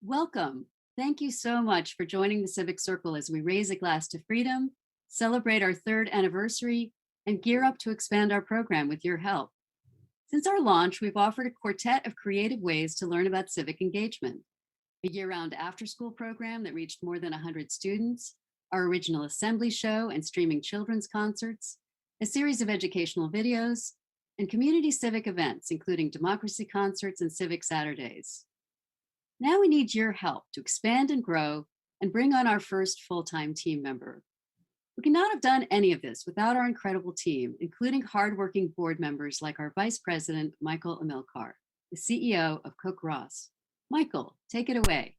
Welcome. Thank you so much for joining the Civic Circle as we raise a glass to freedom, celebrate our third anniversary, and gear up to expand our program with your help. Since our launch, we've offered a quartet of creative ways to learn about civic engagement. A year-round after-school program that reached more than 100 students, our original assembly show and streaming children's concerts, a series of educational videos, and community civic events, including democracy concerts and civic Saturdays. Now we need your help to expand and grow and bring on our first full-time team member. We could not have done any of this without our incredible team, including hardworking board members like our Vice President, Michael Amilcar, the CEO of Cook Ross. Michael, take it away.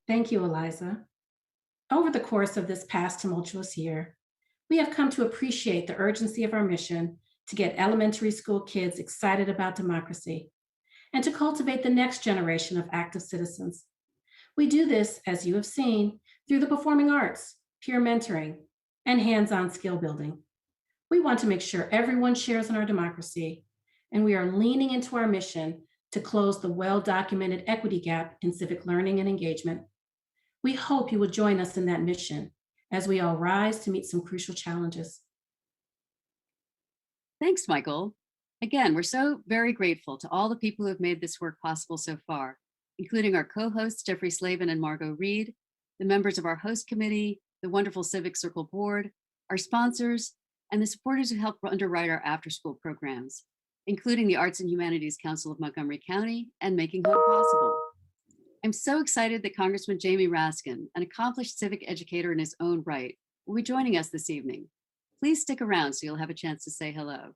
Thank you, Eliza. Over the course of this past tumultuous year, we have come to appreciate the urgency of our mission to get elementary school kids excited about democracy and to cultivate the next generation of active citizens. We do this, as you have seen, through the performing arts, peer mentoring, and hands-on skill building. We want to make sure everyone shares in our democracy, and we are leaning into our mission to close the well-documented equity gap in civic learning and engagement. We hope you will join us in that mission as we all rise to meet some crucial challenges. Thanks, Michael. Again, we're so very grateful to all the people who have made this work possible so far, including our co-hosts, Jeffrey Slavin and Margot Reed, the members of our host committee, the wonderful Civic Circle board, our sponsors, and the supporters who help underwrite our after-school programs, including the Arts and Humanities Council of Montgomery County and Making Hope Possible. I'm so excited that Congressman Jamie Raskin, an accomplished civic educator in his own right, will be joining us this evening. Please stick around so you'll have a chance to say hello.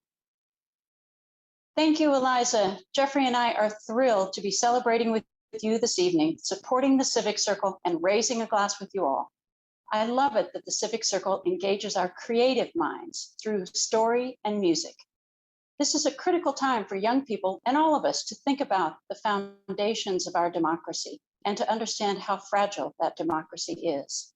Thank you, Eliza. Jeffrey and I are thrilled to be celebrating with you this evening, supporting the Civic Circle and raising a glass with you all. I love it that the Civic Circle engages our creative minds through story and music. This is a critical time for young people and all of us to think about the foundations of our democracy and to understand how fragile that democracy is.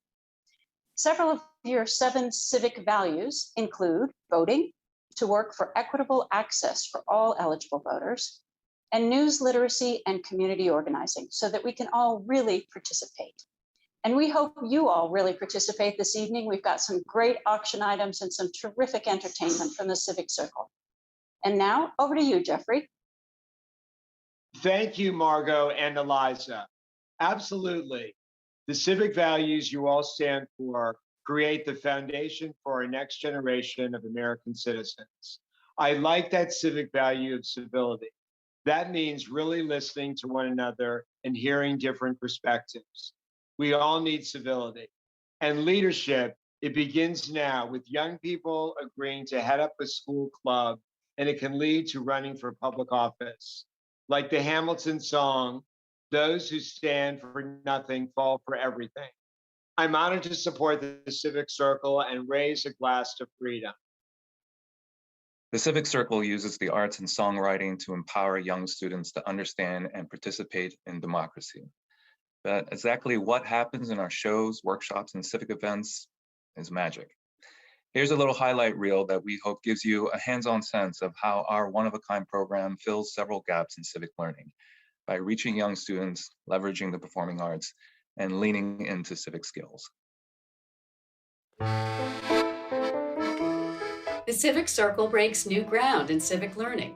Several of your 7 civic values include voting, to work for equitable access for all eligible voters, and news literacy and community organizing so that we can all really participate. And we hope you all really participate this evening. We've got some great auction items and some terrific entertainment from the Civic Circle. And now over to you, Jeffrey. Thank you, Margot and Eliza. Absolutely. The civic values you all stand for create the foundation for our next generation of American citizens. I like that civic value of civility. That means really listening to one another and hearing different perspectives. We all need civility. And leadership, it begins now with young people agreeing to head up a school club, and it can lead to running for public office. Like the Hamilton song, those who stand for nothing fall for everything. I'm honored to support the Civic Circle and raise a glass to freedom. The Civic Circle uses the arts and songwriting to empower young students to understand and participate in democracy. But exactly what happens in our shows, workshops, and civic events is magic. Here's a little highlight reel that we hope gives you a hands-on sense of how our one-of-a-kind program fills several gaps in civic learning by reaching young students, leveraging the performing arts, and leaning into civic skills. The Civic Circle breaks new ground in civic learning,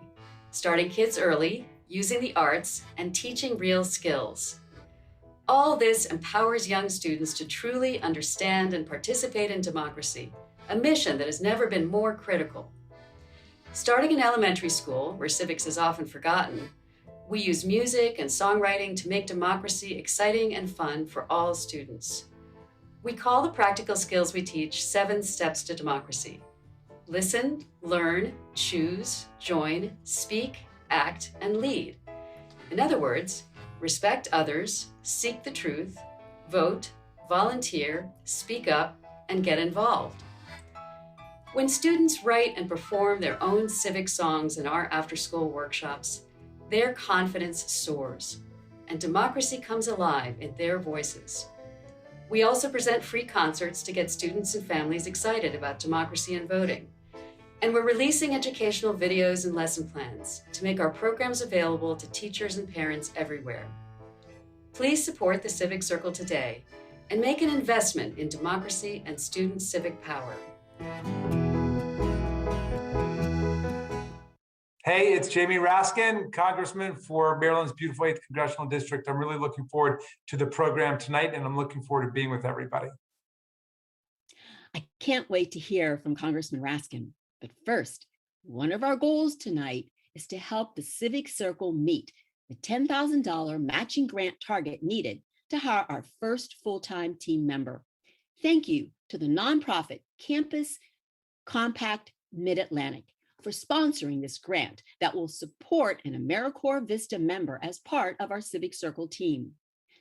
starting kids early, using the arts, and teaching real skills. All this empowers young students to truly understand and participate in democracy, a mission that has never been more critical. Starting in elementary school, where civics is often forgotten, we use music and songwriting to make democracy exciting and fun for all students. We call the practical skills we teach 7 steps to democracy. Listen, learn, choose, join, speak, act, and lead. In other words, respect others, seek the truth, vote, volunteer, speak up, and get involved. When students write and perform their own civic songs in our after-school workshops, their confidence soars, and democracy comes alive in their voices. We also present free concerts to get students and families excited about democracy and voting. And we're releasing educational videos and lesson plans to make our programs available to teachers and parents everywhere. Please support the Civic Circle today and make an investment in democracy and student civic power. Hey, it's Jamie Raskin, Congressman for Maryland's beautiful 8th Congressional District. I'm really looking forward to the program tonight, and I'm looking forward to being with everybody. I can't wait to hear from Congressman Raskin. But first, one of our goals tonight is to help the Civic Circle meet the $10,000 matching grant target needed to hire our first full-time team member. Thank you to the nonprofit Campus Compact Mid-Atlantic for sponsoring this grant that will support an AmeriCorps Vista member as part of our Civic Circle team.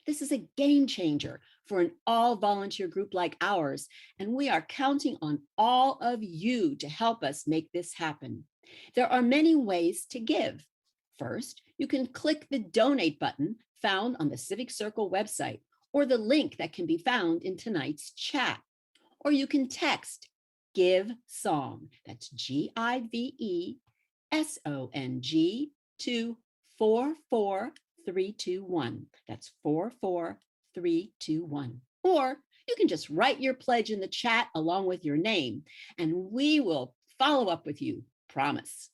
This is a game changer for an all-volunteer group like ours, and we are counting on all of you to help us make this happen. There are many ways to give. First, you can click the donate button found on the Civic Circle website or the link that can be found in tonight's chat. Or you can text Give Song, that's GIVESONG, to 44321. That's 44321. Or you can just write your pledge in the chat along with your name, and we will follow up with you, promise.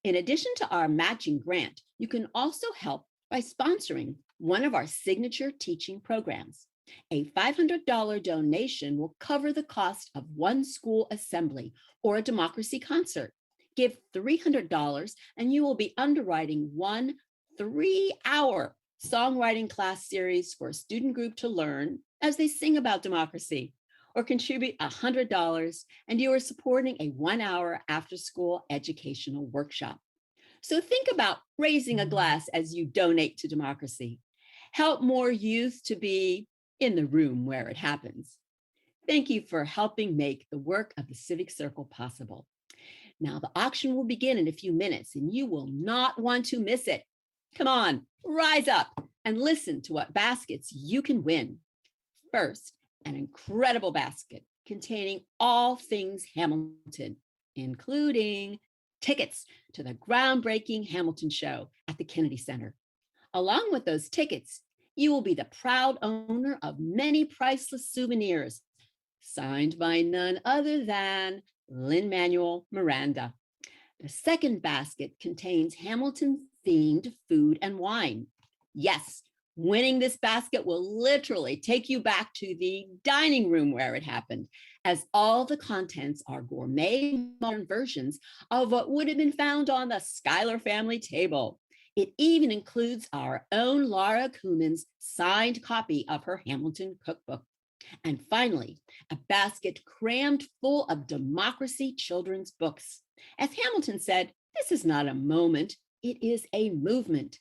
In addition to our matching grant, you can also help by sponsoring one of our signature teaching programs. A $500 donation will cover the cost of one school assembly or a democracy concert. Give $300 and you will be underwriting one 3-hour songwriting class series for a student group to learn as they sing about democracy. Or contribute $100 and you are supporting a 1-hour after-school educational workshop. So think about raising a glass as you donate to democracy. Help more youth to be in the room where it happens. Thank you for helping make the work of the Civic Circle possible. Now the auction will begin in a few minutes and you will not want to miss it. Come on, rise up and listen to what baskets you can win. First, an incredible basket containing all things Hamilton, including tickets to the groundbreaking Hamilton show at the Kennedy Center. Along with those tickets, you will be the proud owner of many priceless souvenirs, signed by none other than Lin-Manuel Miranda. The second basket contains Hamilton-themed food and wine. Yes, winning this basket will literally take you back to the dining room where it happened, as all the contents are gourmet modern versions of what would have been found on the Schuyler family table. It even includes our own Laura Kuman's signed copy of her Hamilton cookbook. And finally, a basket crammed full of democracy children's books. As Hamilton said, this is not a moment, it is a movement.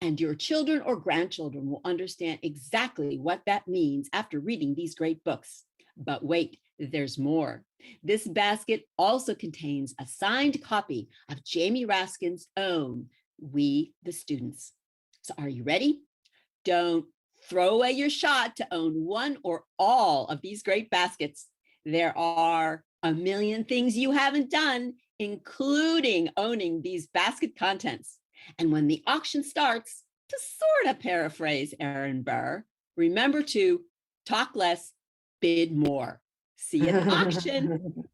And your children or grandchildren will understand exactly what that means after reading these great books. But wait, there's more. This basket also contains a signed copy of Jamie Raskin's own We the Students. So are you ready? Don't throw away your shot to own one or all of these great baskets. There are a million things you haven't done, including owning these basket contents. And when the auction starts, to sort of paraphrase Aaron Burr, remember to talk less, bid more. See you at the auction.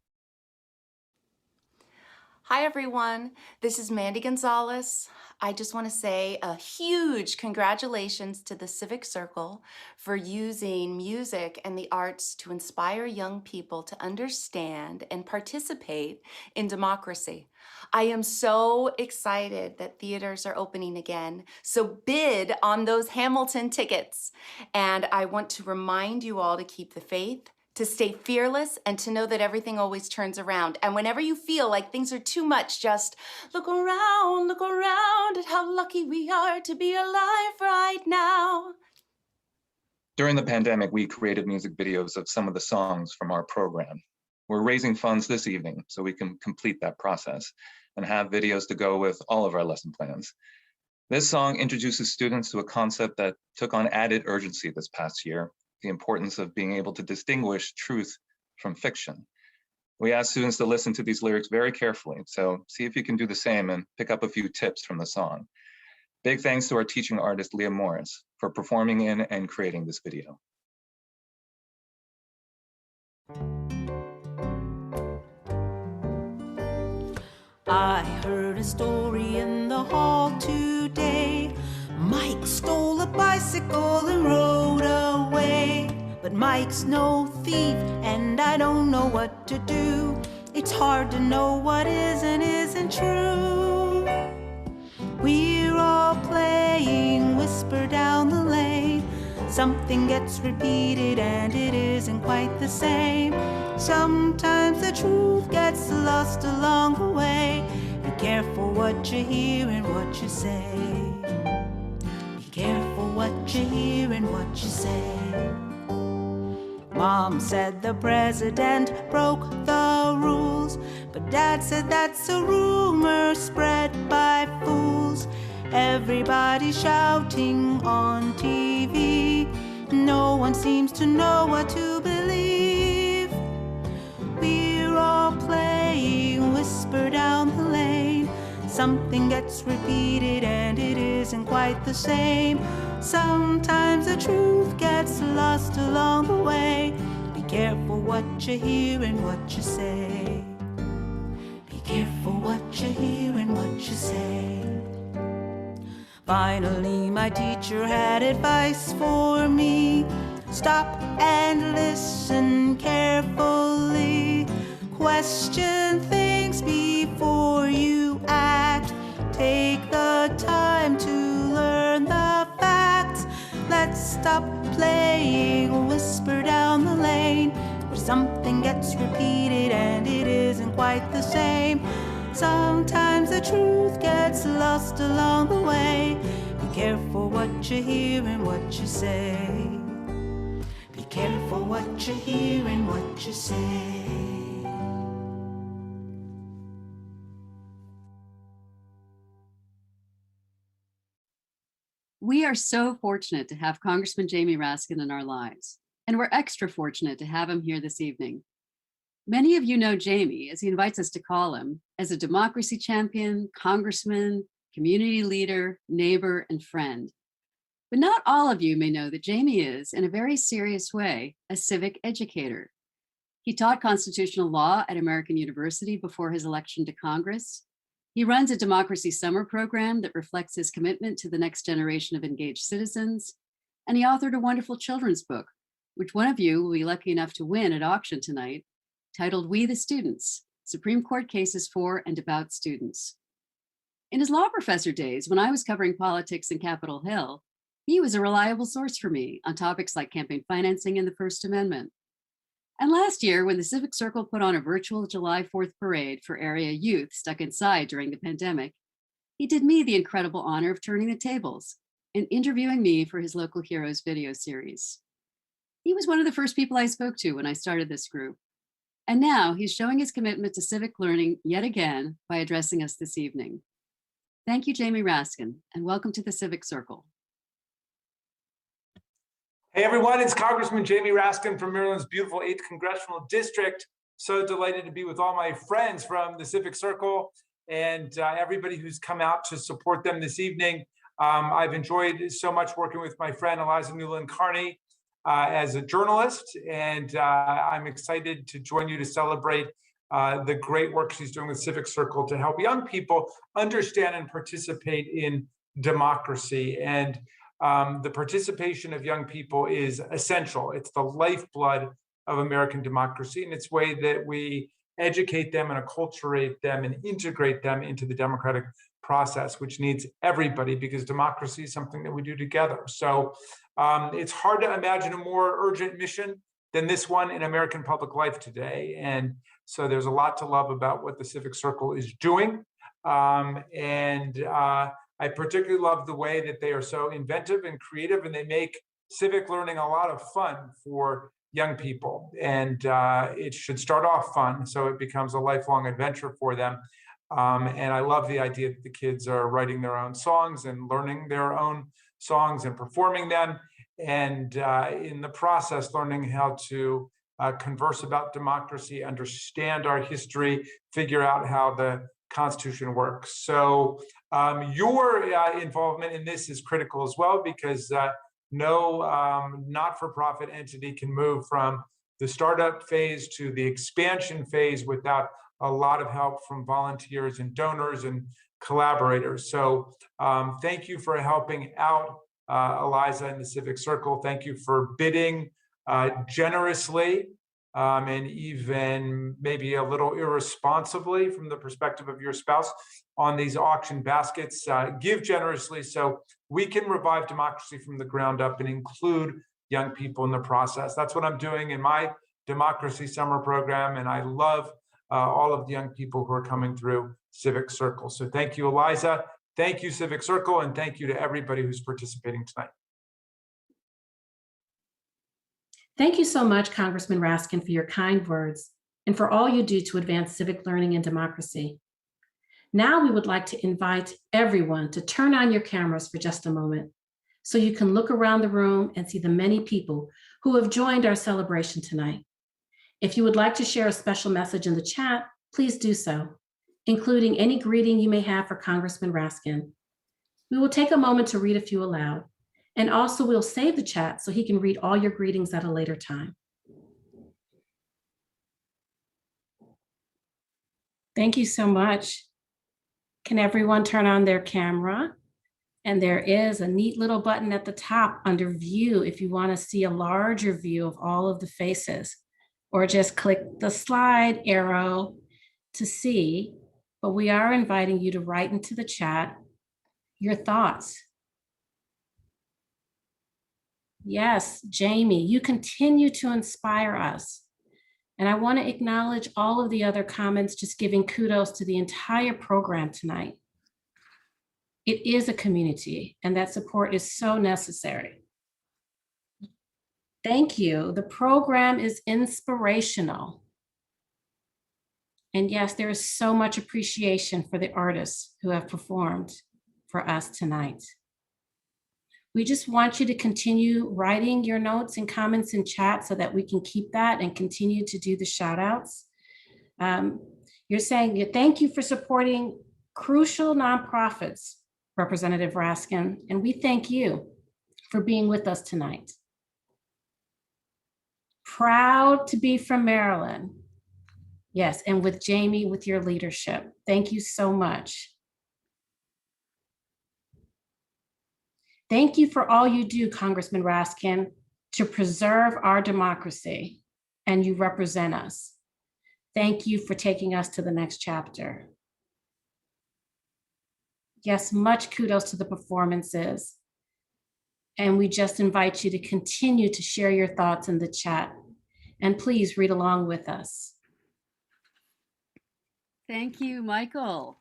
Hi, everyone. This is Mandy Gonzalez. I just want to say a huge congratulations to the Civic Circle for using music and the arts to inspire young people to understand and participate in democracy. I am so excited that theaters are opening again. So bid on those Hamilton tickets. And I want to remind you all to keep the faith, to stay fearless, and to know that everything always turns around. And whenever you feel like things are too much, just look around at how lucky we are to be alive right now. During the pandemic, we created music videos of some of the songs from our program. We're raising funds this evening so we can complete that process and have videos to go with all of our lesson plans. This song introduces students to a concept that took on added urgency this past year: the importance of being able to distinguish truth from fiction. We asked students to listen to these lyrics very carefully, so see if you can do the same and pick up a few tips from the song. Big thanks to our teaching artist, Leah Morris, for performing in and creating this video. I heard a story in the hall today. Mike stole a bicycle and rode away. But Mike's no thief, and I don't know what to do. It's hard to know what is and isn't true. We're all playing Whisper Down the Lane. Something gets repeated and it isn't quite the same. Sometimes the truth gets lost along the way. Be careful what you hear and what you say. Be careful what you hear and what you say. Mom said the president broke the rules, but Dad said that's a rumor spread by fools. Everybody shouting on TV. No one seems to know what to believe. We're all playing Whisper Down the Lane. Something gets repeated and it isn't quite the same. Sometimes the truth gets lost along the way. Be careful what you hear and what you say. Be careful what you hear and what you say. Finally, my teacher had advice for me. Stop and listen carefully. Question things before you act. Take the time to learn the facts. Let's stop playing Whisper Down the Lane, where something gets repeated and it isn't quite the same. Sometimes the truth gets lost along the way. Be careful what you hear and what you say. Be careful what you hear and what you say. We are so fortunate to have Congressman Jamie Raskin in our lives, and we're extra fortunate to have him here this evening. Many of you know Jamie, as he invites us to call him, as a democracy champion, congressman, community leader, neighbor, and friend. But not all of you may know that Jamie is, in a very serious way, a civic educator. He taught constitutional law at American University before his election to Congress. He runs a democracy summer program that reflects his commitment to the next generation of engaged citizens. And he authored a wonderful children's book, which one of you will be lucky enough to win at auction tonight, titled We the Students, Supreme Court Cases for and About Students. In his law professor days, when I was covering politics in Capitol Hill, he was a reliable source for me on topics like campaign financing and the First Amendment. And last year, when the Civic Circle put on a virtual July 4th parade for area youth stuck inside during the pandemic, he did me the incredible honor of turning the tables and interviewing me for his Local Heroes video series. He was one of the first people I spoke to when I started this group. And now he's showing his commitment to civic learning yet again by addressing us this evening. Thank you, Jamie Raskin, and welcome to the Civic Circle. Hey everyone, it's Congressman Jamie Raskin from Maryland's beautiful 8th Congressional District. So delighted to be with all my friends from the Civic Circle and everybody who's come out to support them this evening. I've enjoyed so much working with my friend Eliza Newlin Carney as a journalist, and I'm excited to join you to celebrate the great work she's doing with Civic Circle to help young people understand and participate in democracy. And the participation of young people is essential. It's the lifeblood of American democracy, and it's the way that we educate them and acculturate them and integrate them into the democratic process, which needs everybody, because democracy is something that we do together. So it's hard to imagine a more urgent mission than this one in American public life today. And so there's a lot to love about what the Civic Circle is doing. I particularly love the way that they are so inventive and creative, and they make civic learning a lot of fun for young people. And it should start off fun, so it becomes a lifelong adventure for them. And I love the idea that the kids are writing their own songs and learning their own songs and performing them. And in the process, learning how to converse about democracy, understand our history, figure out how the Constitution works. So your involvement in this is critical as well, because no not-for-profit entity can move from the startup phase to the expansion phase without a lot of help from volunteers and donors and collaborators. So thank you for helping out Eliza and the Civic Circle. Thank you for bidding generously and even maybe a little irresponsibly from the perspective of your spouse on these auction baskets. Give generously so we can revive democracy from the ground up and include young people in the process. That's what I'm doing in my Democracy Summer program, and I love all of the young people who are coming through Civic Circle. So thank you, Eliza. Thank you, Civic Circle, and thank you to everybody who's participating tonight. Thank you so much, Congressman Raskin, for your kind words and for all you do to advance civic learning and democracy. Now we would like to invite everyone to turn on your cameras for just a moment so you can look around the room and see the many people who have joined our celebration tonight. If you would like to share a special message in the chat, please do so, including any greeting you may have for Congressman Raskin. We will take a moment to read a few aloud, and also we'll save the chat so he can read all your greetings at a later time. Thank you so much. Can everyone turn on their camera? And there is a neat little button at the top under view if you want to see a larger view of all of the faces, or just click the slide arrow to see. But we are inviting you to write into the chat your thoughts. Yes, Jamie, you continue to inspire us. And I want to acknowledge all of the other comments, just giving kudos to the entire program tonight. It is a community, and that support is so necessary. Thank you. The program is inspirational. And yes, there is so much appreciation for the artists who have performed for us tonight. We just want you to continue writing your notes and comments in chat so that we can keep that and continue to do the shout outs. You're saying thank you for supporting crucial nonprofits, Representative Raskin, and we thank you for being with us tonight. Proud to be from Maryland. Yes, and with Jamie, with your leadership. Thank you so much. Thank you for all you do, Congressman Raskin, to preserve our democracy, and you represent us. Thank you for taking us to the next chapter. Yes, much kudos to the performances. And we just invite you to continue to share your thoughts in the chat. And please read along with us. Thank you, Michael.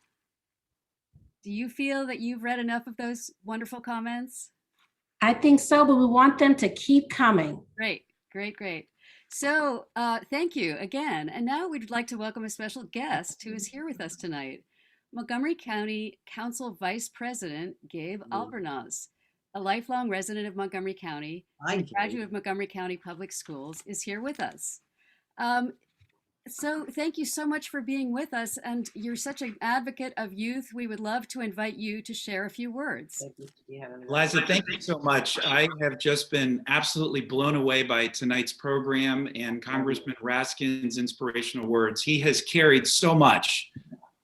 Do you feel that you've read enough of those wonderful comments? I think so, but we want them to keep coming. Great, great, great. So thank you again. And now we'd like to welcome a special guest who is here with us tonight. Montgomery County Council Vice President, Gabe Albornoz, a lifelong resident of Montgomery County and graduate of Montgomery County Public Schools, is here with us. So thank you so much for being with us. And you're such an advocate of youth. We would love to invite you to share a few words. Eliza, thank you so much. I have just been absolutely blown away by tonight's program and Congressman Raskin's inspirational words. He has carried so much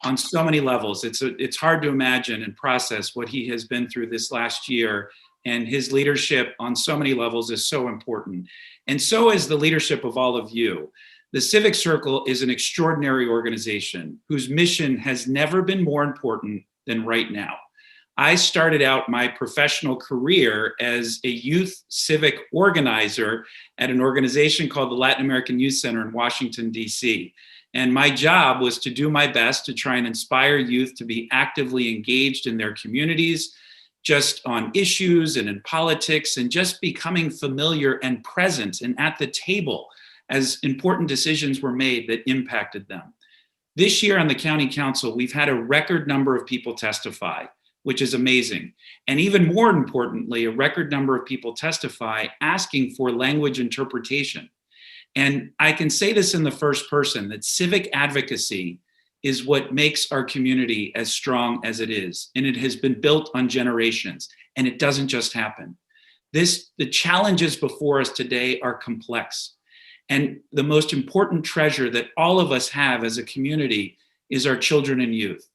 on so many levels. It's hard to imagine and process what he has been through this last year, and his leadership on so many levels is so important. And so is the leadership of all of you. The Civic Circle is an extraordinary organization whose mission has never been more important than right now. I started out my professional career as a youth civic organizer at an organization called the Latin American Youth Center in Washington, D.C. And my job was to do my best to try and inspire youth to be actively engaged in their communities, just on issues and in politics, and just becoming familiar and present and at the table as important decisions were made that impacted them. This year on the County Council, we've had a record number of people testify, which is amazing. And even more importantly, a record number of people testify asking for language interpretation. And I can say this in the first person, that civic advocacy is what makes our community as strong as it is. And it has been built on generations, and it doesn't just happen. The challenges before us today are complex. And the most important treasure that all of us have as a community is our children and youth.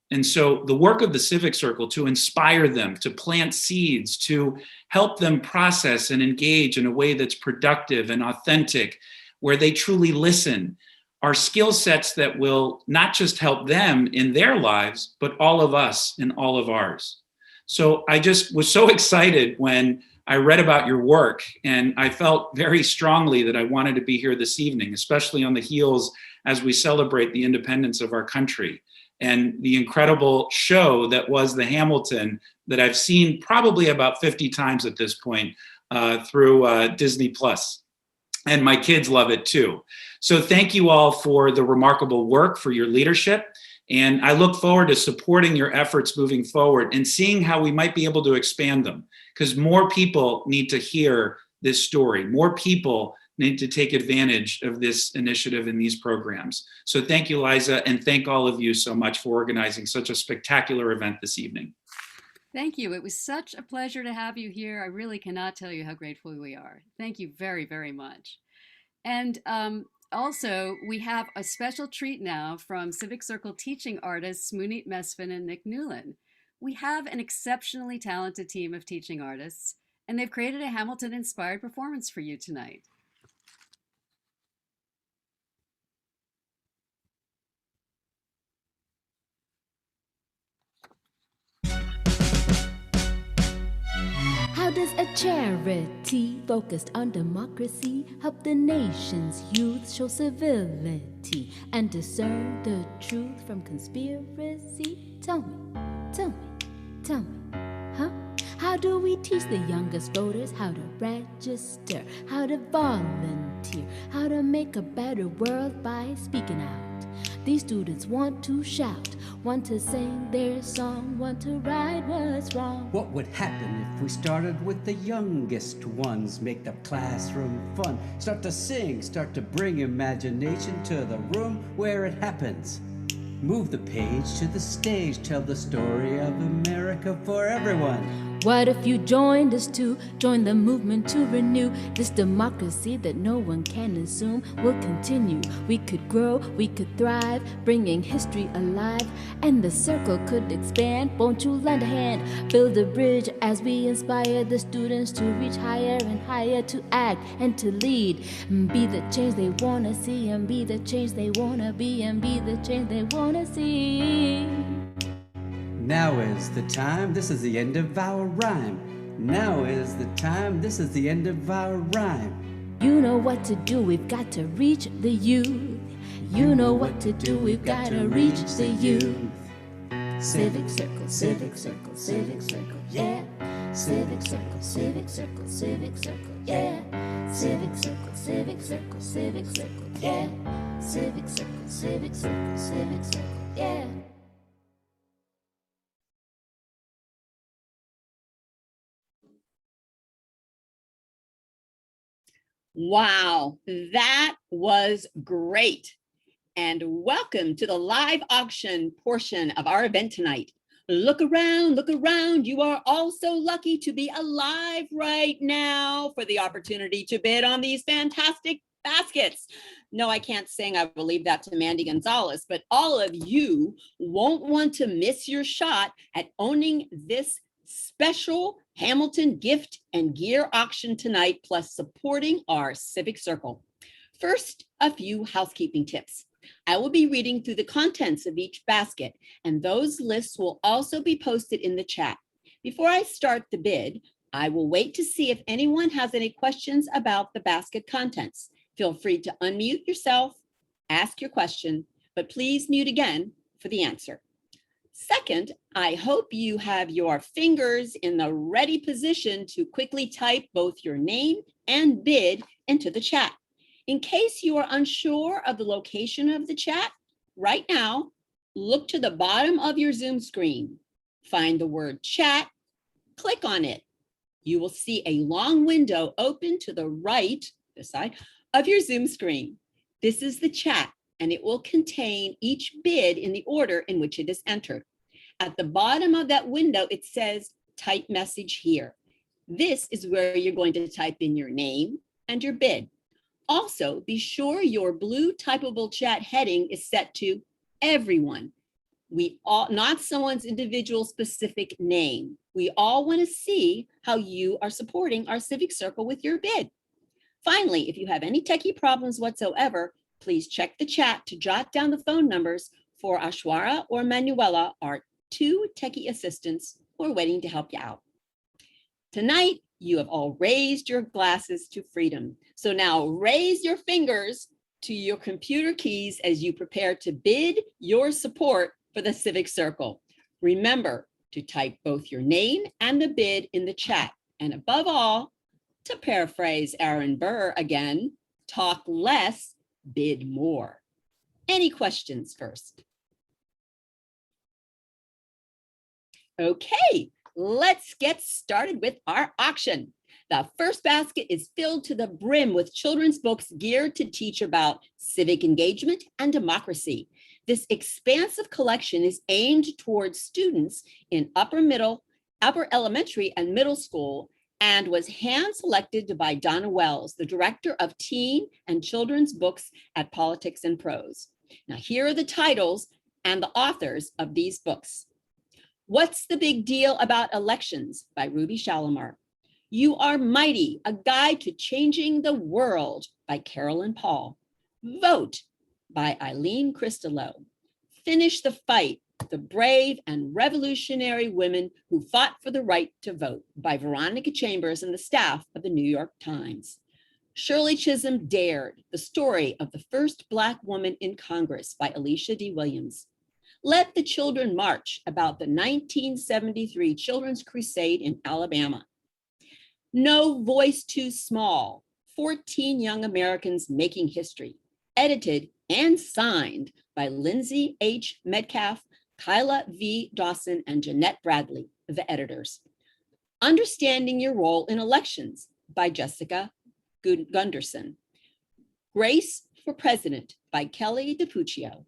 And so the work of the Civic Circle to inspire them, to plant seeds, to help them process and engage in a way that's productive and authentic, where they truly listen, are skill sets that will not just help them in their lives, but all of us in all of ours. So I just was so excited when I read about your work, and I felt very strongly that I wanted to be here this evening, especially on the heels as we celebrate the independence of our country and the incredible show that was the Hamilton that I've seen probably about 50 times at this point through Disney Plus. And my kids love it too. So thank you all for the remarkable work, for your leadership. And I look forward to supporting your efforts moving forward and seeing how we might be able to expand them, because more people need to hear this story. More people need to take advantage of this initiative and these programs. So thank you, Liza, and thank all of you so much for organizing such a spectacular event this evening. Thank you. It was such a pleasure to have you here. I really cannot tell you how grateful we are. Thank you very, very much. And also, we have a special treat now from Civic Circle teaching artists Munit, Mesfin, and Newlin. We have an exceptionally talented team of teaching artists, and they've created a Hamilton-inspired performance for you tonight. How does a charity focused on democracy help the nation's youth show civility and discern the truth from conspiracy? Tell me, tell me, tell me, huh? How do we teach the youngest voters how to register, how to volunteer, how to make a better world by speaking out? These students want to shout, want to sing their song, want to right what's wrong. What would happen if we started with the youngest ones? Make the classroom fun. Start to sing, start to bring imagination to the room where it happens. Move the page to the stage, tell the story of America for everyone. What if you joined us to join the movement to renew this democracy that no one can assume will continue? We could grow, we could thrive, bringing history alive, and the circle could expand. Won't you lend a hand, build a bridge as we inspire the students to reach higher and higher, to act and to lead, and be the change they wanna see, and be the change they wanna be, and be the change they wanna see. Now is the time, this is the end of our rhyme. Now is the time, this is the end of our rhyme. You know what to do, we've got to reach the youth. You know what to do, we've got to reach the youth. Civic Circle, Civic Circle, Civic Circle, yeah. Civic Circle, Civic Circle, Civic Circle, yeah. Civic Circle, Civic Circle, Civic Circle, yeah. Civic Circle, Civic Circle, Civic Circle, yeah. Wow, that was great. And welcome to the live auction portion of our event tonight. Look around. You are all so lucky to be alive right now for the opportunity to bid on these fantastic baskets. No, I can't sing. I will leave that to Mandy Gonzalez, but all of you won't want to miss your shot at owning this special Hamilton gift and gear auction tonight, plus supporting our Civic Circle. First, a few housekeeping tips. I will be reading through the contents of each basket, and those lists will also be posted in the chat. Before I start the bid, I will wait to see if anyone has any questions about the basket contents. Feel free to unmute yourself, ask your question, but please mute again for the answer. Second, I hope you have your fingers in the ready position to quickly type both your name and bid into the chat. In case you are unsure of the location of the chat, right now, look to the bottom of your Zoom screen. Find the word chat, click on it. You will see a long window open to the right, this side, of your Zoom screen. This is the chat, and it will contain each bid in the order in which it is entered. At the bottom of that window, it says type message here. This is where you're going to type in your name and your bid. Also, be sure your blue typable chat heading is set to everyone. We all, not someone's individual specific name. We all want to see how you are supporting our Civic Circle with your bid. Finally, if you have any techie problems whatsoever, please check the chat to jot down the phone numbers for Ashwara or Manuela, our 2 techie assistants who are waiting to help you out. Tonight, you have all raised your glasses to freedom. So now raise your fingers to your computer keys as you prepare to bid your support for the Civic Circle. Remember to type both your name and the bid in the chat. And above all, to paraphrase Aaron Burr again, talk less, bid more. Any questions first? Okay, let's get started with our auction. The first basket is filled to the brim with children's books geared to teach about civic engagement and democracy. This expansive collection is aimed towards students in upper elementary and middle school, and was hand-selected by Donna Wells, the director of teen and children's books at Politics and Prose. Now, here are the titles and the authors of these books. What's the Big Deal About Elections by Ruby Shalimar. You Are Mighty, A Guide to Changing the World by Carolyn Paul. Vote by Eileen Christolow. Finish the Fight, The Brave and Revolutionary Women Who Fought for the Right to Vote by Veronica Chambers and the staff of the New York Times. Shirley Chisholm Dared, The Story of the First Black Woman in Congress by Alicia D. Williams. Let the Children March, about the 1973 Children's Crusade in Alabama. No Voice Too Small, 14 Young Americans Making History, edited and signed by Lindsay H. Metcalf, Kyla V. Dawson, and Jeanette Bradley, the editors. Understanding Your Role in Elections by Jessica Gunderson. Grace for President by Kelly DiPuccio.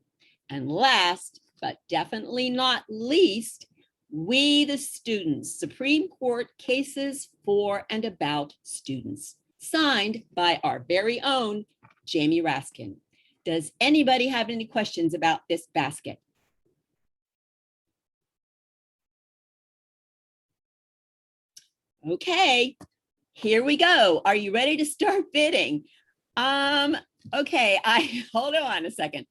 And last, but definitely not least, We the Students, Supreme Court Cases for and About Students, signed by our very own Jamie Raskin. Does anybody have any questions about this basket? Okay, here we go. Are you ready to start bidding? Okay, hold on a second.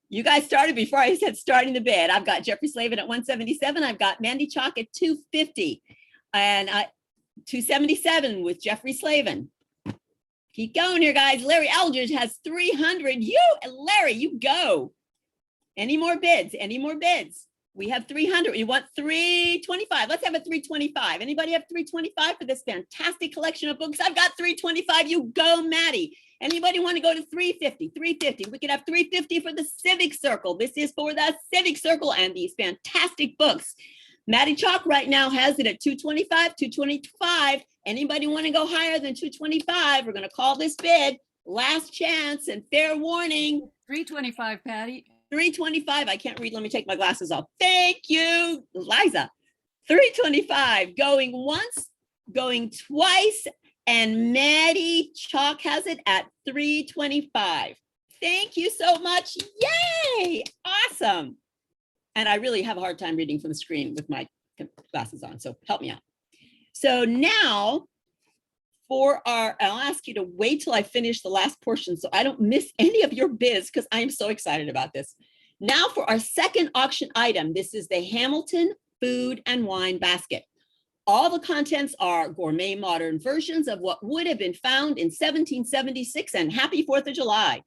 You guys started before I said starting the bid. I've got Jeffrey Slavin at 177. I've got Mandy Chalk at 250 and 277 with Jeffrey Slavin. Keep going here, guys. Larry Eldridge has 300. Larry, you go. Any more bids? Any more bids? We have 300. You want 325? Let's have a 325. Anybody have 325 for this fantastic collection of books? I've got 325. You go, Maddie. Anybody want to go to 350? 350. We could have 350 for the Civic Circle. This is for the Civic Circle and these fantastic books. Maddie Chalk right now has it at 225, 225. Anybody want to go higher than 225? We're going to call this bid. Last chance and fair warning. 325, Patty. 325. I can't read. Let me take my glasses off. Thank you, Liza. 325. Going once, going twice, and Maddie Chalk has it at 325. Thank you so much. Yay! Awesome. And I really have a hard time reading from the screen with my glasses on, so help me out. So now for our, I'll ask you to wait till I finish the last portion so I don't miss any of your bids because I am so excited about this. Now for our second auction item, this is the Hamilton Food and Wine Basket. All the contents are gourmet modern versions of what would have been found in 1776, and happy 4th of July.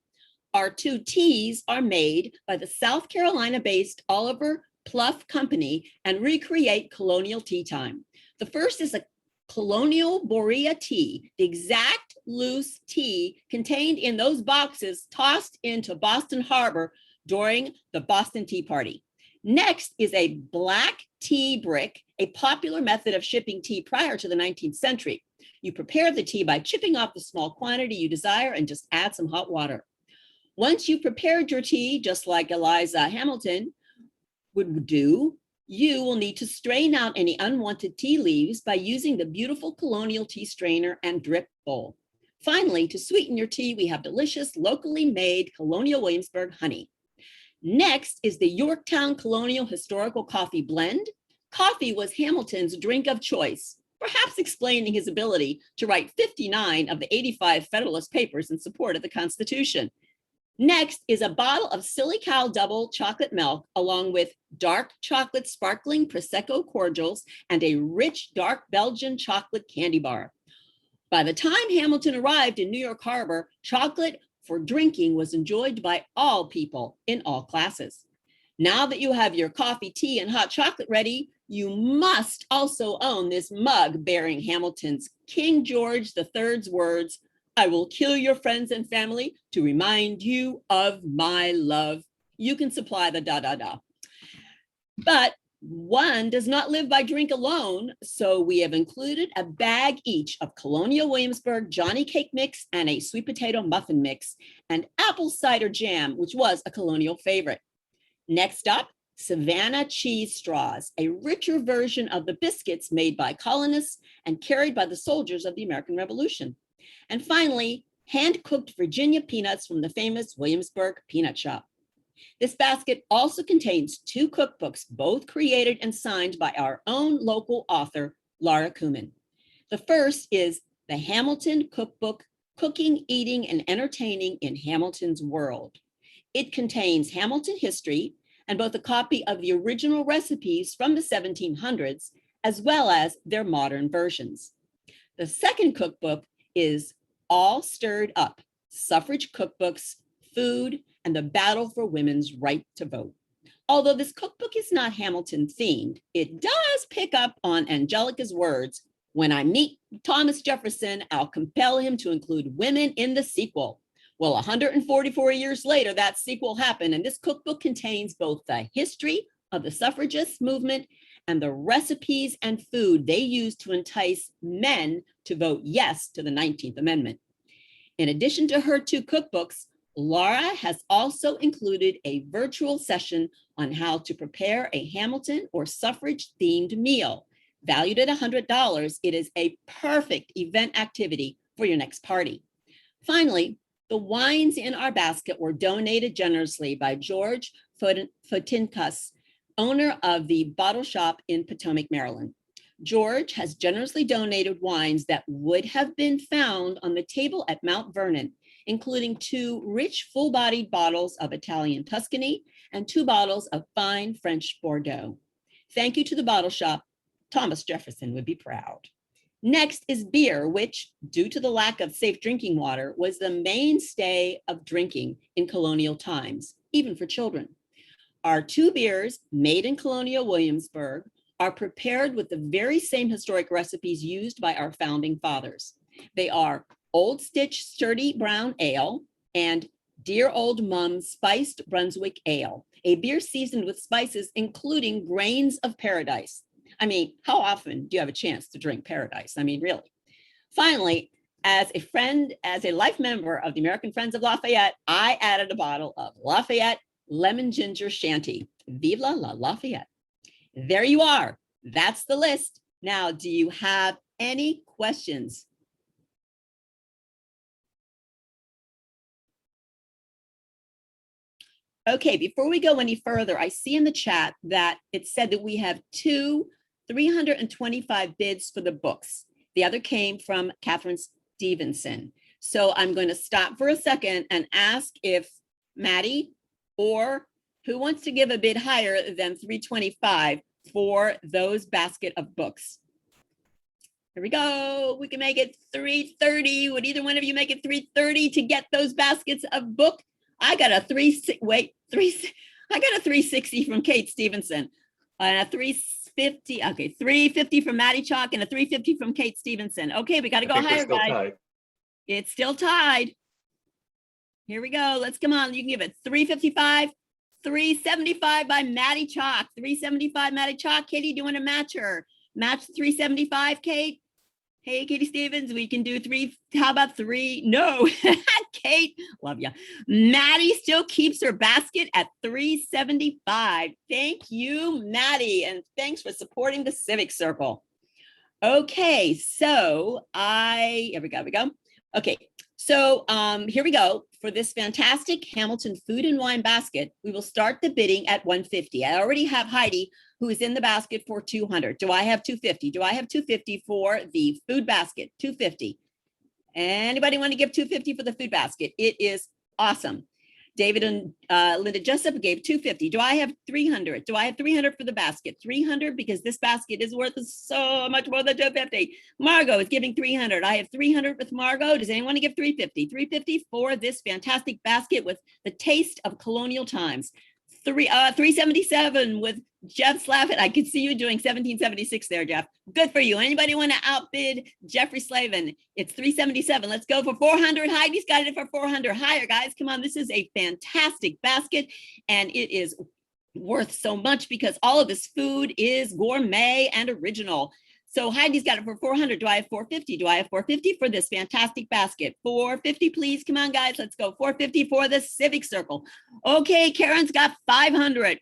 Our two teas are made by the South Carolina-based Oliver Pluff Company and recreate colonial tea time. The first is a colonial Borea tea, the exact loose tea contained in those boxes tossed into Boston Harbor during the Boston Tea Party. Next is a black tea brick, a popular method of shipping tea prior to the 19th century. You prepare the tea by chipping off the small quantity you desire and just add some hot water. Once you've prepared your tea, just like Eliza Hamilton would do, You will need to strain out any unwanted tea leaves by using the beautiful colonial tea strainer and drip bowl. Finally, to sweeten your tea, we have delicious locally made Colonial Williamsburg honey. Next is the Yorktown Colonial Historical Coffee Blend. Coffee was Hamilton's drink of choice, perhaps explaining his ability to write 59 of the 85 Federalist Papers in support of the Constitution. Next is a bottle of Silly Cow Double chocolate milk, along with dark chocolate sparkling Prosecco cordials and a rich dark Belgian chocolate candy bar. By the time Hamilton arrived in New York Harbor, chocolate for drinking was enjoyed by all people in all classes. Now that you have your coffee, tea, and hot chocolate ready, you must also own this mug bearing Hamilton's King George III's words, "I will kill your friends and family to remind you of my love." You can supply the ... But one does not live by drink alone, so we have included a bag each of Colonial Williamsburg Johnny Cake Mix and a sweet potato muffin mix, and apple cider jam, which was a colonial favorite. Next up, Savannah cheese straws, a richer version of the biscuits made by colonists and carried by the soldiers of the American Revolution. And finally, hand-cooked Virginia peanuts from the famous Williamsburg Peanut Shop. This basket also contains 2 cookbooks, both created and signed by our own local author, Laura Kumin. The first is the Hamilton Cookbook, Cooking, Eating, and Entertaining in Hamilton's World. It contains Hamilton history and both a copy of the original recipes from the 1700s, as well as their modern versions. The second cookbook is All Stirred Up, Suffrage Cookbooks, Food, and the Battle for Women's Right to Vote. Although this cookbook is not Hamilton themed, it does pick up on Angelica's words, "When I meet Thomas Jefferson, I'll compel him to include women in the sequel." Well, 144 years later, that sequel happened, and this cookbook contains both the history of the suffragist movement and the recipes and food they used to entice men to vote yes to the 19th Amendment. In addition to her 2 cookbooks, Laura has also included a virtual session on how to prepare a Hamilton or suffrage-themed meal. Valued at $100, it is a perfect event activity for your next party. Finally, the wines in our basket were donated generously by George Fotinkas, owner of the Bottle Shop in Potomac, Maryland. George has generously donated wines that would have been found on the table at Mount Vernon, including 2 rich, full-bodied bottles of Italian Tuscany and 2 bottles of fine French Bordeaux. Thank you to the Bottle Shop. Thomas Jefferson would be proud. Next is beer, which, due to the lack of safe drinking water, was the mainstay of drinking in colonial times, even for children. Our 2 beers, made in Colonial Williamsburg, are prepared with the very same historic recipes used by our founding fathers. They are Old Stitch Sturdy Brown Ale and Dear Old Mum's Spiced Brunswick Ale, a beer seasoned with spices, including grains of paradise. I mean, how often do you have a chance to drink paradise? I mean, really. Finally, as a friend, as a life member of the American Friends of Lafayette, I added a bottle of Lafayette Lemon Ginger Shanty. Vive la Lafayette. There you are. That's the list. Now, do you have any questions? Okay, before we go any further, I see in the chat that it said that we have 325 bids for the books. The other came from Catherine Stevenson. So I'm going to stop for a second and ask if Maddie or who wants to give a bid higher than 325 for those basket of books. Here we go. We can make it 330. Would either one of you make it 330 to get those baskets of book? I got a 360 from Kate Stevenson, and a 350. Okay, 350 from Maddie Chalk and a 350 from Kate Stevenson. Okay, we got to go higher, guys. Tied. It's still tied. Here we go. Let's come on. You can give it 355, 375 by Maddie Chalk. 375 Maddie Chalk. Katie, do you want to match her? Match 375, Kate. Hey, Katie Stevens, we can do 3. How about 3? No, Kate, love you. Maddie still keeps her basket at $3.75. Thank you, Maddie, and thanks for supporting the Civic Circle. Okay, so here we go. Okay, so here we go. For this fantastic Hamilton food and wine basket, we will start the bidding at $150. I already have Heidi, who is in the basket for $200. Do I have $250? Do I have $250 for the food basket? $250. Anybody want to give $250 for the food basket? It is awesome. David and Linda Jessup gave $250. Do I have $300? Do I have $300 for the basket? $300 because this basket is worth so much more than $250. Margot is giving $300. I have $300 with Margot. Does anyone want to give $350? $350 for this fantastic basket with the taste of colonial times. $377 with Jeff Slavitt. I could see you doing $1776 there, Jeff. Good for you. Anybody want to outbid Jeffrey Slavin? It's $377. Let's go for $400. Heidi's got it for $400. Higher, guys. Come on. This is a fantastic basket, and it is worth so much because all of this food is gourmet and original. So Heidi's got it for $400. Do I have $450? Do I have $450 for this fantastic basket? $450, please. Come on, guys. Let's go. $450 for the Civic Circle. Okay, Karen's got $500.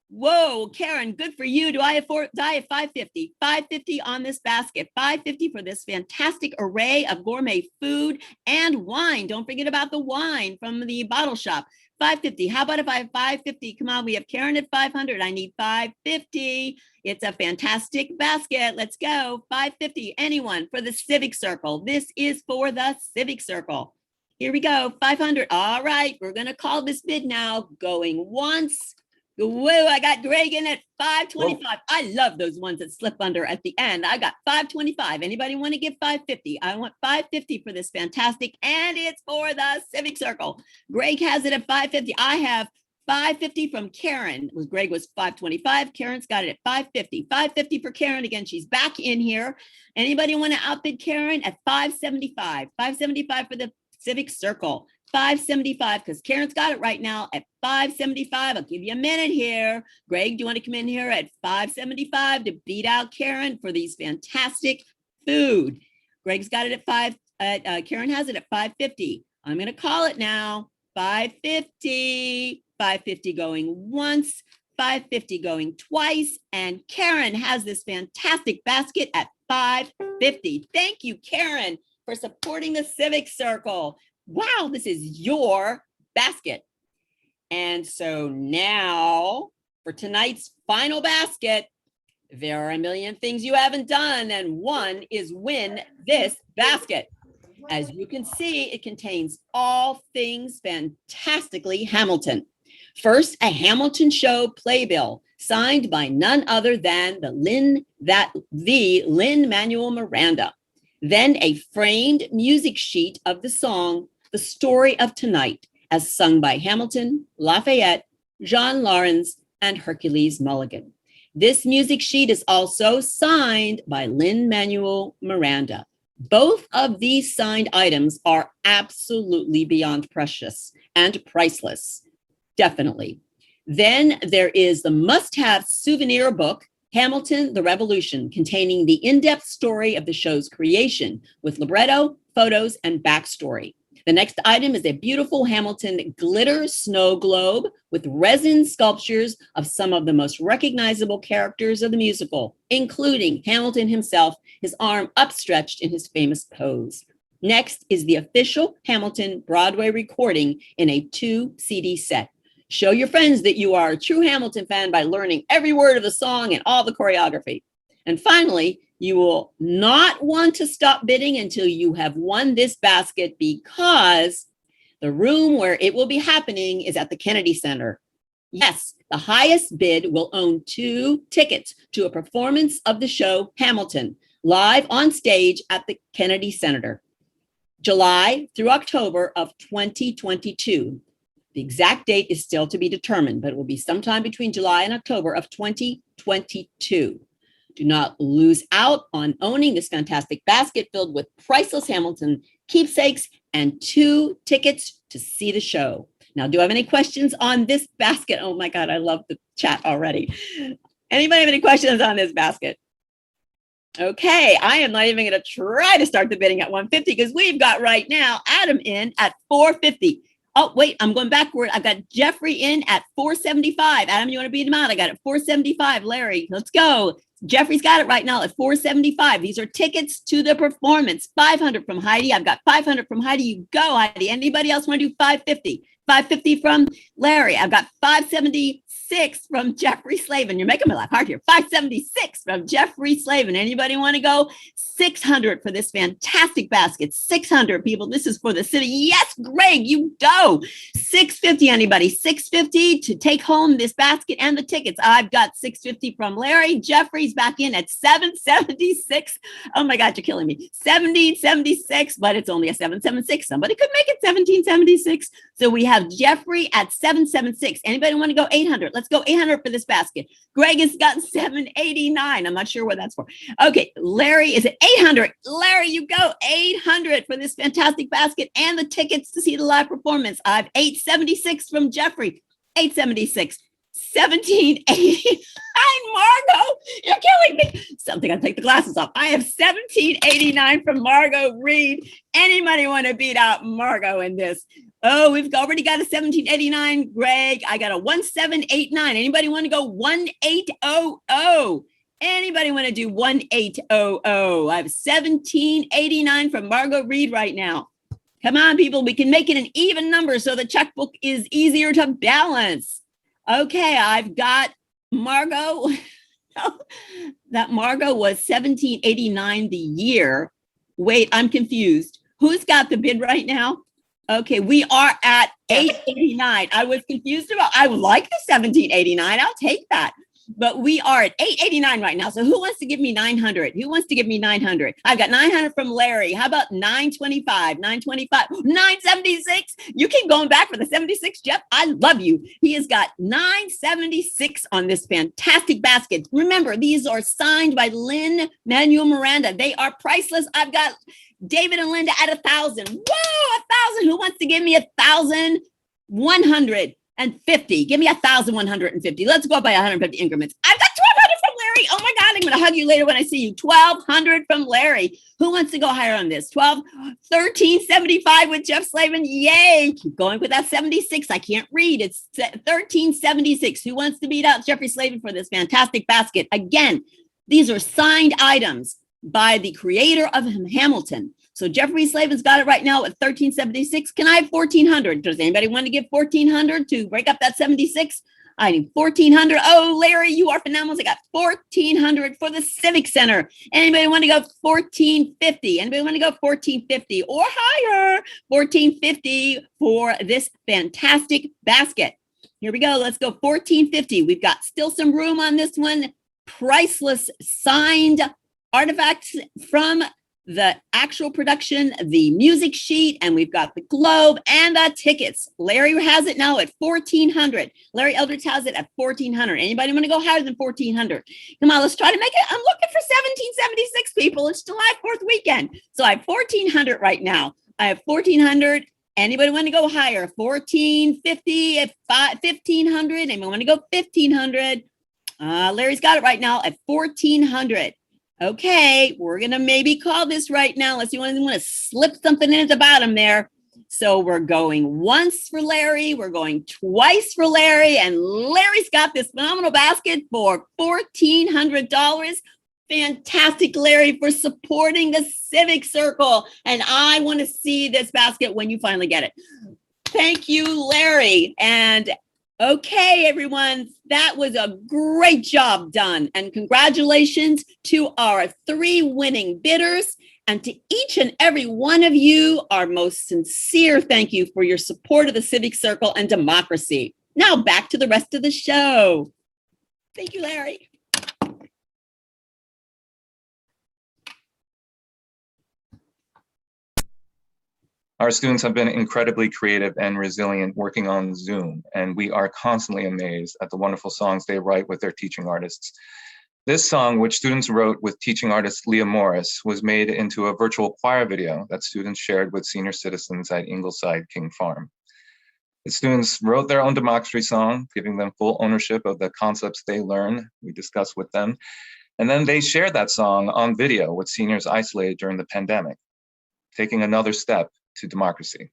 Whoa, Karen, good for you. Do I have $550? $550 on this basket. $550 for this fantastic array of gourmet food and wine. Don't forget about the wine from the bottle shop. $550. How about if I have $550? Come on, we have Karen at $500. I need $550. It's a fantastic basket. Let's go. $550. Anyone for the Civic Circle? This is for the Civic Circle. Here we go. $500. All right, we're going to call this bid now. Going once. Whoa, I got Greg in at $525. I love those ones that slip under at the end. I got $525. Anybody want to give $550? I want $550 for this fantastic, and it's for the Civic Circle. Greg has it at $550. I have $550 from Karen. Greg was $525. Karen's got it at $550. $550 for Karen. Again, she's back in here. Anybody want to outbid Karen at $575? $575 for the Civic Circle. $575 because Karen's got it right now at $575. I'll give you a minute here. Greg, do you want to come in here at $575 to beat out Karen for these fantastic food? Greg's got it at Karen has it at $550. I'm going to call it now. $550. $550 going once, $550 going twice, and Karen has this fantastic basket at $550. Thank you, Karen, for supporting the Civic Circle. Wow, this is your basket. And so now for tonight's final basket, there are a million things you haven't done, and one is win this basket. As you can see, it contains all things fantastically Hamilton. First, a Hamilton show playbill signed by none other than the Lin-Manuel Miranda. Then a framed music sheet of the song, The Story of Tonight, as sung by Hamilton, Lafayette, John Laurens, and Hercules Mulligan. This music sheet is also signed by Lin-Manuel Miranda. Both of these signed items are absolutely beyond precious and priceless. Definitely. Then there is the must-have souvenir book, Hamilton, the Revolution, containing the in-depth story of the show's creation with libretto, photos, and backstory. The next item is a beautiful Hamilton glitter snow globe with resin sculptures of some of the most recognizable characters of the musical, including Hamilton himself, his arm upstretched in his famous pose. Next is the official Hamilton Broadway recording in a 2-CD set. Show your friends that you are a true Hamilton fan by learning every word of the song and all the choreography. And finally, you will not want to stop bidding until you have won this basket, because the room where it will be happening is at the Kennedy Center. Yes, the highest bid will own 2 tickets to a performance of the show Hamilton, live on stage at the Kennedy Center, July through October of 2022. The exact date is still to be determined, but it will be sometime between July and October of 2022. Do not lose out on owning this fantastic basket filled with priceless Hamilton keepsakes and 2 tickets to see the show. Now, do I have any questions on this basket? Oh my God, I love the chat already. Anybody have any questions on this basket? Okay, I am not even going to try to start the bidding at 150 because we've got right now Adam in at 450. Oh, wait, I'm going backward. I've got Jeffrey in at 475. Adam, you want to beat him out? I got it 475. Larry, let's go. Jeffrey's got it right now at 475. These are tickets to the performance. 500 from Heidi. I've got 500 from Heidi. You go, Heidi. Anybody else want to do 550? 550 from Larry. I've got 576 from Jeffrey Slavin. You're making me laugh hard here. 576 from Jeffrey Slavin. Anybody want to go? 600 for this fantastic basket. 600 people. This is for the city. Yes, Greg, you go. 650, anybody? 650 to take home this basket and the tickets. I've got 650 from Larry. Jeffrey's back in at 776. Oh my God, you're killing me. 1776, but it's only a 776. Somebody could make it 1776. So we have Jeffrey at 776. Anybody want to go 800? Let's go 800 for this basket. Greg has got 789. I'm not sure what that's for. Okay, Larry is at 800. Larry, you go 800 for this fantastic basket and the tickets to see the live performance. I have 876 from Jeffrey. 876. 1789. Margot, you're killing me. Something, I'll take the glasses off. I have 1789 from Margot Reed. Anybody want to beat out Margot in this? Oh, we've already got a 1789, Greg. I got a 1789. Anybody want to go 1800? Anybody want to do 1800? I have 1789 from Margot Reed right now. Come on, people. We can make it an even number so the checkbook is easier to balance. Okay, I've got Margot. That Margot was 1789 the year. Wait, I'm confused. Who's got the bid right now? Okay, we are at 889. I was confused about, I would like the 1789. I'll take that. But we are at 889 right now. So who wants to give me 900? Who wants to give me 900? I've got 900 from Larry. How about 925? 925, 976. You keep going back for the 76, Jeff. I love you. He has got 976 on this fantastic basket. Remember, these are signed by Lynn Manuel Miranda. They are priceless. I've got David and Linda at 1,000. Whoa, 1,000. Who wants to give me 1,150? Give me 1,150. Let's go up by 150 increments. I've got 1,200 from Larry. Oh my God, I'm going to hug you later when I see you. 1,200 from Larry. Who wants to go higher on this? 1375 with Jeff Slavin. Yay. Keep going with that 76. I can't read. It's 1376. Who wants to beat out Jeffrey Slavin for this fantastic basket? Again, these are signed items by the creator of Hamilton. So Jeffrey Slavin's got it right now at 1376. Can I have 1400? Does anybody want to give 1400 to break up that 76? I need 1400. Oh, Larry, you are phenomenal. I got 1400 for the Civic Center. Anybody want to go 1450? Anybody want to go 1450 or higher? 1450 for this fantastic basket. Here we go. Let's go 1450. We've got still some room on this one. Priceless signed artifacts from the actual production, the music sheet, and we've got the globe and the tickets. Larry has it now at 1,400. Larry Eldridge has it at 1,400. Anybody want to go higher than 1,400? Come on, let's try to make it. I'm looking for 1776 people. It's July 4th weekend. So I have 1,400 right now. I have 1,400. Anybody want to go higher? 1,450, 1,500. Anybody want to go 1,500? Larry's got it right now at 1,400. Okay, we're going to maybe call this right now. Unless you want to slip something in at the bottom there. So we're going once for Larry. We're going twice for Larry. And Larry's got this phenomenal basket for $1,400. Fantastic, Larry, for supporting the Civic Circle. And I want to see this basket when you finally get it. Thank you, Larry. And okay, everyone, that was a great job done. And congratulations to our 3 winning bidders. And to each and every one of you, our most sincere thank you for your support of the Civic Circle and democracy. Now back to the rest of the show. Thank you, Larry. Our students have been incredibly creative and resilient working on Zoom, and we are constantly amazed at the wonderful songs they write with their teaching artists. This song, which students wrote with teaching artist Leah Morris, was made into a virtual choir video that students shared with senior citizens at Ingleside King Farm. The students wrote their own democracy song, giving them full ownership of the concepts they learn, we discussed with them, And then they shared that song on video with seniors isolated during the pandemic, taking another step to democracy.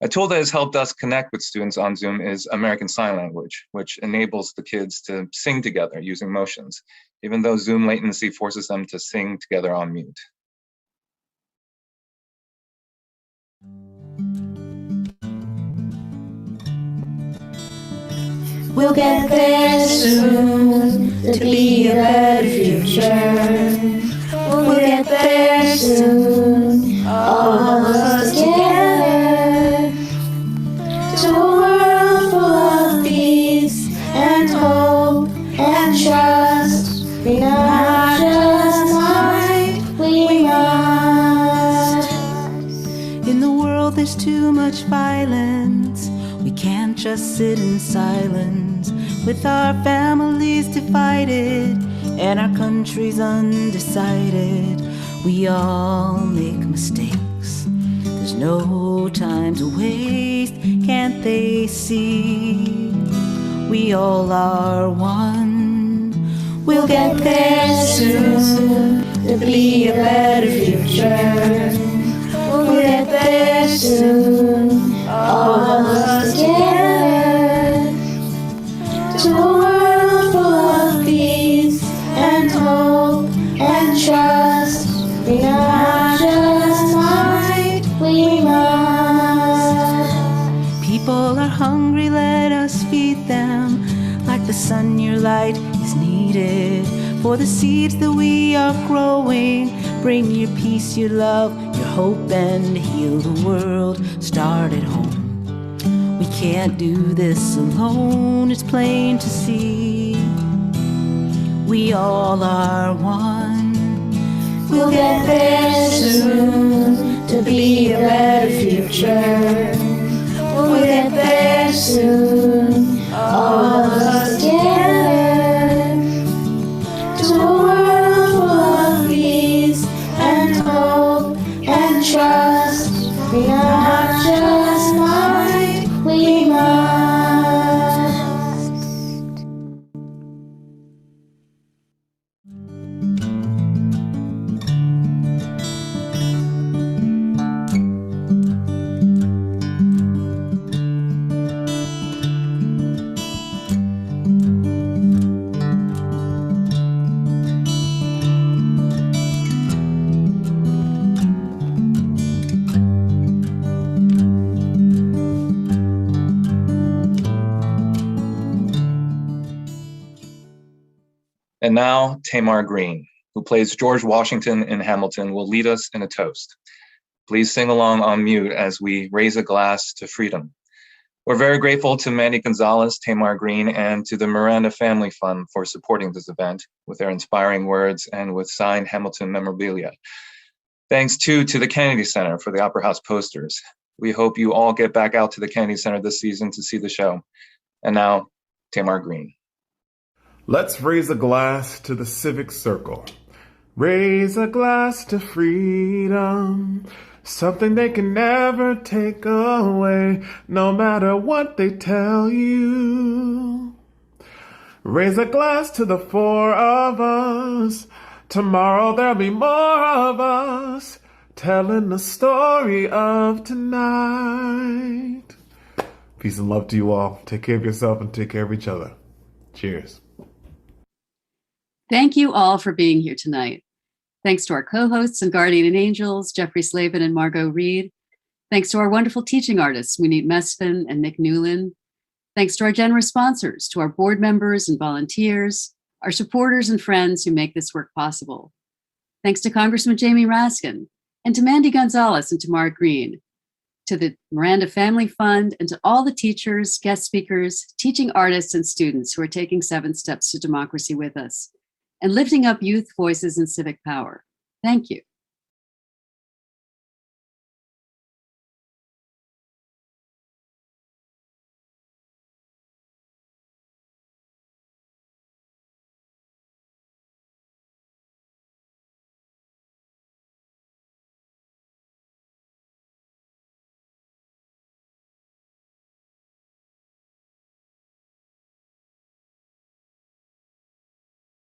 A tool that has helped us connect with students on Zoom is American Sign Language, which enables the kids to sing together using motions, even though Zoom latency forces them to sing together on mute. We'll get there soon to be a better future. We'll get there soon, all of us together. To a world full of peace and hope and trust. We not just might, we must. In the world there's too much violence. We can't just sit in silence with our families divided and our country's undecided. We all make mistakes. There's no time to waste. Can't they see? We all are one. We'll get there soon to be a better future. We'll get there soon, all of us together. To a world full of peace and hope and trust. We not just might, we must. People are hungry, let us feed them. Like the sun, your light is needed. For the seeds that we are growing, bring your peace, your love, your hope, and heal the world. Start at home. We can't do this alone, it's plain to see. We all are one. We'll get there soon to be a better future. We'll get there soon, all of us together. To a world full of peace and hope and trust. We not just might, we must. And now Tamar Green, who plays George Washington in Hamilton, will lead us in a toast. Please sing along on mute as we raise a glass to freedom. We're very grateful to Mandy Gonzalez, Tamar Green, and to the Miranda Family Fund for supporting this event with their inspiring words and with signed Hamilton memorabilia. Thanks too to the Kennedy Center for the Opera House posters. We hope you all get back out to the Kennedy Center this season to see the show. And now, Tamar Green. Let's raise a glass to the Civic Circle. Raise a glass to freedom, something they can never take away, no matter what they tell you. Raise a glass to the four of us. Tomorrow there'll be more of us, telling the story of tonight. Peace and love to you all. Take care of yourself and take care of each other. Cheers. Thank you all for being here tonight. Thanks to our co-hosts and guardian angels, Jeffrey Slavin and Margot Reed. Thanks to our wonderful teaching artists, Munit Mesfin and Nick Newlin. Thanks to our generous sponsors, to our board members and volunteers, our supporters and friends who make this work possible. Thanks to Congressman Jamie Raskin, and to Mandy Gonzalez and Tamar Green, to the Miranda Family Fund, and to all the teachers, guest speakers, teaching artists, and students who are taking 7 steps to democracy with us and lifting up youth voices and civic power. Thank you.